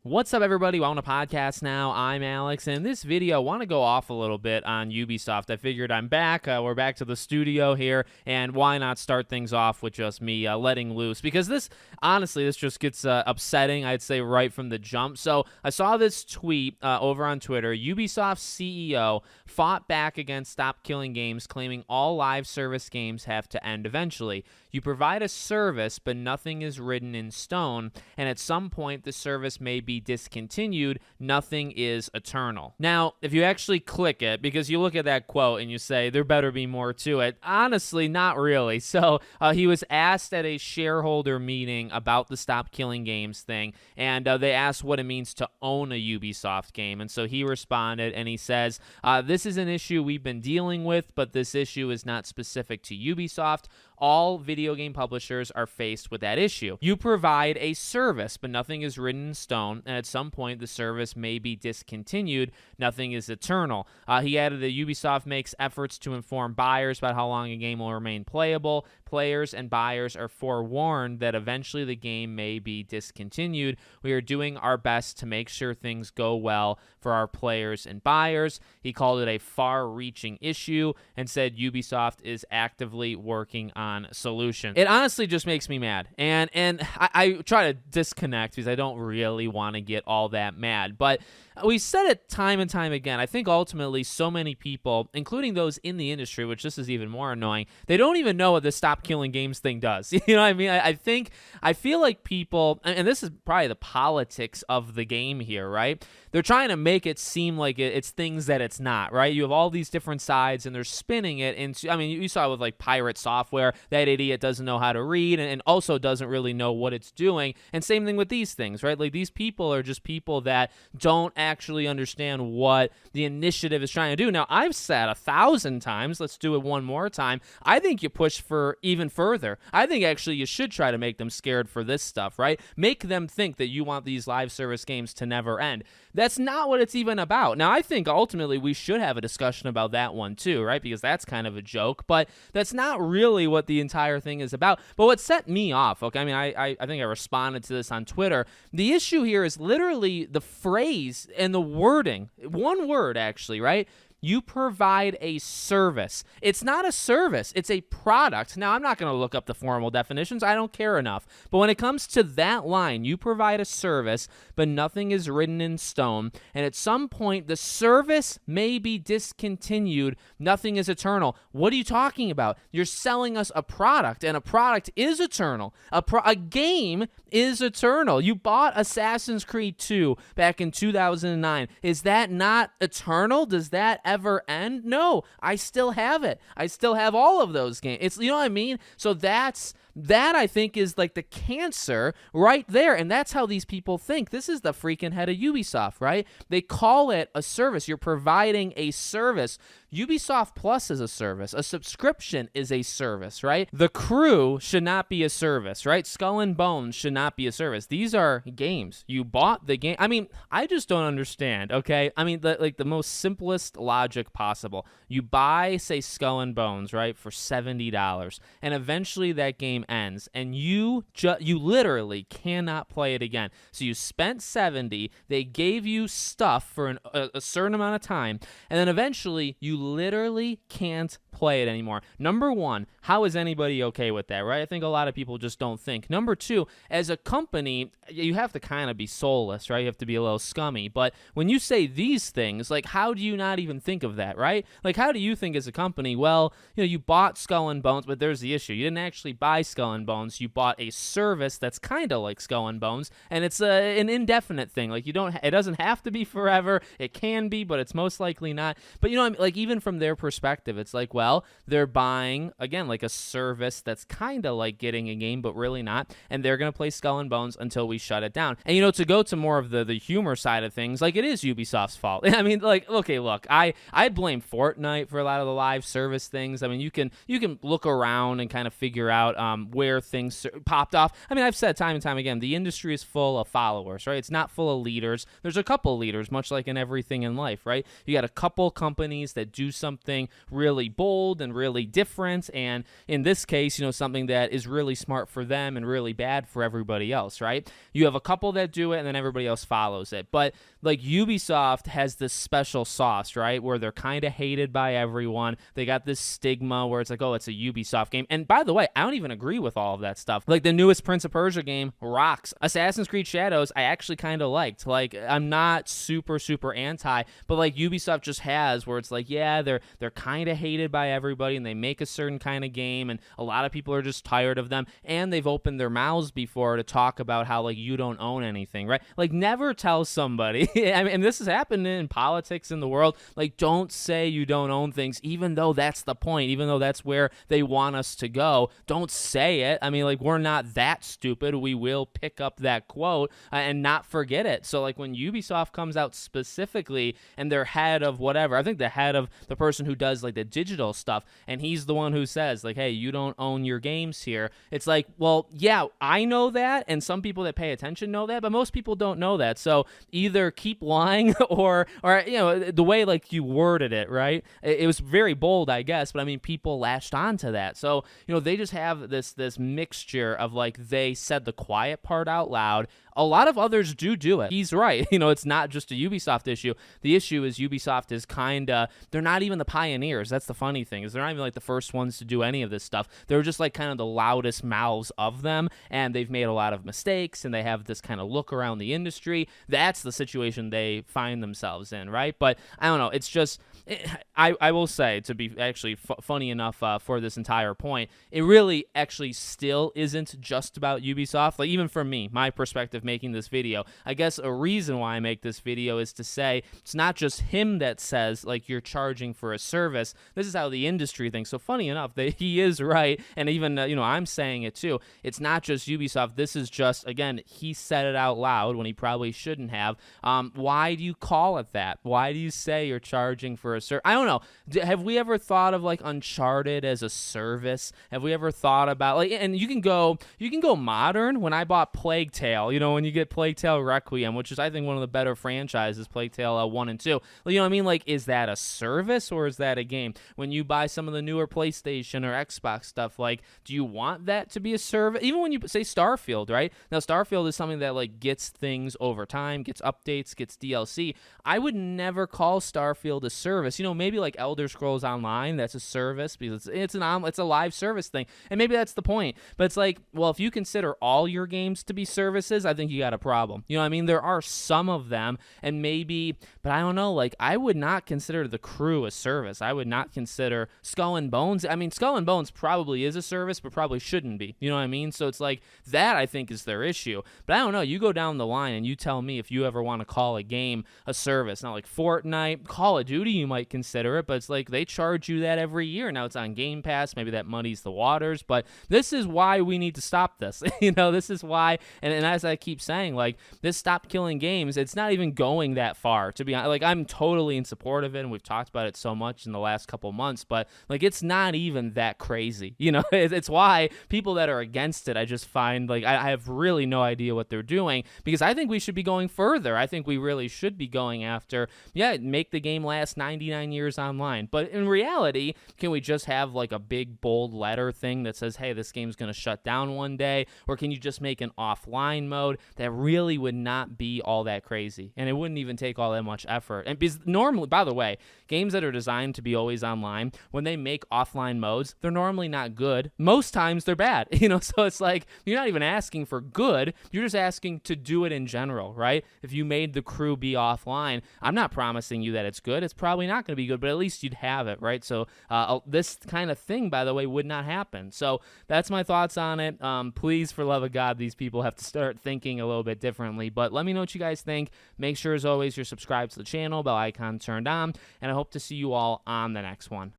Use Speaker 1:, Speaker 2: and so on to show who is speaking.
Speaker 1: What's up, everybody? Welcome to podcast now. I'm Alex, and in this video, I want to go off a little bit on Ubisoft. I figured I'm back. We're back to the studio here, and why not start things off with just me letting loose? Because this just gets upsetting, I'd say, right from the jump. So I saw this tweet over on Twitter. Ubisoft's CEO fought back against Stop Killing Games, claiming all live service games have to end eventually. You provide a service, but nothing is written in stone, and at some point, the service may be discontinued. Nothing is eternal. Now, if you actually click it, because you look at that quote and you say, there better be more to it, honestly, not really. So he was asked at a shareholder meeting about the Stop Killing Games thing, and they asked what it means to own a Ubisoft game, and so he responded, and he says, this is an issue we've been dealing with, but this issue is not specific to Ubisoft. All video game publishers are faced with that issue. You provide a service, but nothing is written in stone, and at some point the service may be discontinued. Nothing is eternal. He added that Ubisoft makes efforts to inform buyers about how long a game will remain playable. Players and buyers are forewarned that eventually the game may be discontinued. We are doing our best to make sure things go well for our players and buyers. He called it a far-reaching issue and said Ubisoft is actively working on solutions. It honestly just makes me mad, and I try to disconnect because I don't really want to get all that mad, but we said it time and time again. I think ultimately so many people, including those in the industry, which this is even more annoying, they don't even know what the Stop Killing Games thing does. You know what I mean? I feel like people, and this is probably the politics of the game here, right? They're trying to make it seem like it's things that it's not, right? You have all these different sides, and they're spinning it into, I mean, you saw it with like Pirate Software. That idiot doesn't know how to read and also doesn't really know what it's doing. And same thing with these things, right? Like these people are just people that don't actually understand what the initiative is trying to do. Now, I've said 1,000 times, let's do it one more time, I think you push for even further. I think actually you should try to make them scared for this stuff, right? Make them think that you want these live service games to never end. That's not what it's even about. Now, I think ultimately we should have a discussion about that one too, right? Because that's kind of a joke, but that's not really what the entire thing is about. But what set me off, okay, I mean, I think I responded to this on Twitter. The issue here is literally the phrase and the wording. One word, actually, right? You provide a service. It's not a service. It's a product. Now, I'm not going to look up the formal definitions. I don't care enough. But when it comes to that line, you provide a service, but nothing is written in stone. And at some point, the service may be discontinued. Nothing is eternal. What are you talking about? You're selling us a product, and a product is eternal. A game is eternal. You bought Assassin's Creed 2 back in 2009. Is that not eternal? Does that ever end? No, I still have it. I still have all of those games. It's, you know what I mean? So that I think is like the cancer right there, and that's how these people think. This is the freaking head of Ubisoft, right? They call it a service. You're providing a service. Ubisoft Plus is a service. A subscription is a service, right? The Crew should not be a service, right? Skull and Bones should not be a service. These are games. You bought the game. I mean, I just don't understand, okay? I mean, the most simplest logic possible. You buy, say, Skull and Bones, right, for $70, and eventually that game ends, and you literally cannot play it again. So you spent $70, they gave you stuff for a certain amount of time, and then eventually you literally can't play it anymore. Number one, how is anybody okay with that, right? I think a lot of people just don't think. Number two, as a company, you have to kind of be soulless, right? You have to be a little scummy. But when you say these things, like, how do you not even think of that, right? Like, how do you think as a company, well, you know, you bought Skull and Bones, but there's the issue. You didn't actually buy Skull and Bones. You bought a service that's kind of like Skull and Bones, and it's an indefinite thing. Like, it doesn't have to be forever. It can be, but it's most likely not. But, you know, like, even from their perspective, it's like, well, they're buying, again, like a service that's kind of like getting a game, but really not, and they're going to play Skull and Bones until we shut it down. And, you know, to go to more of the humor side of things, like, it is Ubisoft's fault. I mean, like, okay, look, I blame Fortnite for a lot of the live service things. I mean, you can look around and kind of figure out where things popped off. I mean, I've said time and time again, the industry is full of followers, right? It's not full of leaders. There's a couple leaders, much like in everything in life, right? You got a couple companies that do something really bold and really different, and in this case, something that is really smart for them and really bad for everybody else, right? You have a couple that do it, and then everybody else follows it. But like Ubisoft has this special sauce, right, where they're kind of hated by everyone. They got this stigma where it's like, oh, it's a Ubisoft game. And by the way, I don't even agree with all of that stuff. Like the newest Prince of Persia game rocks. Assassin's Creed Shadows, I actually kind of liked. Like, I'm not super anti, but like Ubisoft just has where it's like, yeah, they're kind of hated by everybody, and they make a certain kind of game, and a lot of people are just tired of them, and they've opened their mouths before to talk about how like you don't own anything, right? Like, never tell somebody I mean, and this has happened in politics in the world, like, don't say you don't own things, even though that's the point, even though that's where they want us to go. Don't say it. I mean, like, we're not that stupid. We will pick up that quote and not forget it. So like when Ubisoft comes out specifically and they're head of whatever, I think the head of the person who does like the digital stuff, and he's the one who says like, hey, you don't own your games here. It's like, well, yeah, I know that, and some people that pay attention know that, but most people don't know that. So either keep lying or the way like you worded it, right? It was very bold, I guess, but I mean, people latched onto that. So they just have this mixture of like, they said the quiet part out loud. A lot of others do it. He's right. It's not just a Ubisoft issue. The issue is Ubisoft is they're not even the pioneers. That's the funny thing, is they're not even like the first ones to do any of this stuff. They're just like kind of the loudest mouths of them, and they've made a lot of mistakes, and they have this kind of look around the industry. That's the situation they find themselves in, right? But I don't know. It's just, I will say, to be actually funny enough for this entire point, it really actually still isn't just about Ubisoft. Like, even from me, my perspective making this video, I guess a reason why I make this video is to say it's not just him that says like you're charging for a service. This is how the industry thinks. So funny enough, he is right, and even I'm saying it too. It's not just Ubisoft. This is just, again, he said it out loud when he probably shouldn't have. Why do you call it that? Why do you say you're charging for a service? I don't know. Have we ever thought of like Uncharted as a service? Have we ever thought about like, and you can go modern. When I bought Plague Tale, when you get Plague Tale Requiem, which is I think one of the better franchises, Plague Tale 1 and 2. You know what I mean? Like, is that a service or is that a game? When you buy some of the newer PlayStation or Xbox stuff, like, do you want that to be a service? Even when you say Starfield, right? Now, Starfield is something that like gets things over time, gets updates, gets DLC. I would never call Starfield a service. Maybe like Elder Scrolls Online, that's a service because it's a live service thing, and maybe that's the point. But it's like, well, if you consider all your games to be services, I think you got a problem. You know what I mean? There are some of them, and maybe, but I don't know, like, I would not consider The Crew a service. I would not consider Skull and Bones. I mean, Skull and Bones probably is a service, but probably shouldn't be. You know what I mean? So it's like, that I think is their issue. But I don't know, you go down the line and you tell me if you ever want to call a game a service. Not like Fortnite, Call of Duty, you might consider it, but it's like they charge you that every year. Now it's on Game Pass. Maybe that muddies the waters, but this is why we need to stop this. This is why, and as I keep saying, like, this Stop Killing Games, it's not even going that far, to be honest. Like, I'm totally in support of it, and we've talked about it so much in the last couple months, but like, it's not even that crazy. It's why people that are against it, I just find like I have really no idea what they're doing, because I think we should be going further. I think we really should be going after, make the game last 99 years online. But in reality, can we just have like a big bold letter thing that says, hey, this game's going to shut down one day? Or can you just make an offline mode? That really would not be all that crazy, and it wouldn't even take all that much effort. And because normally, by the way, games that are designed to be always online, when they make offline modes, they're normally not good. Most times they're bad, so it's like, you're not even asking for good, you're just asking to do it in general, right? If you made The Crew be offline, I'm not promising you that it's good. It's probably not going to be good, but at least you'd have it, right? So this kind of thing, by the way, would not happen. So that's my thoughts on it. Please, for love of God, these people have to start thinking a little bit differently. But let me know what you guys think. Make sure, as always, you're subscribed to the channel, bell icon turned on, and I hope to see you all on the next one.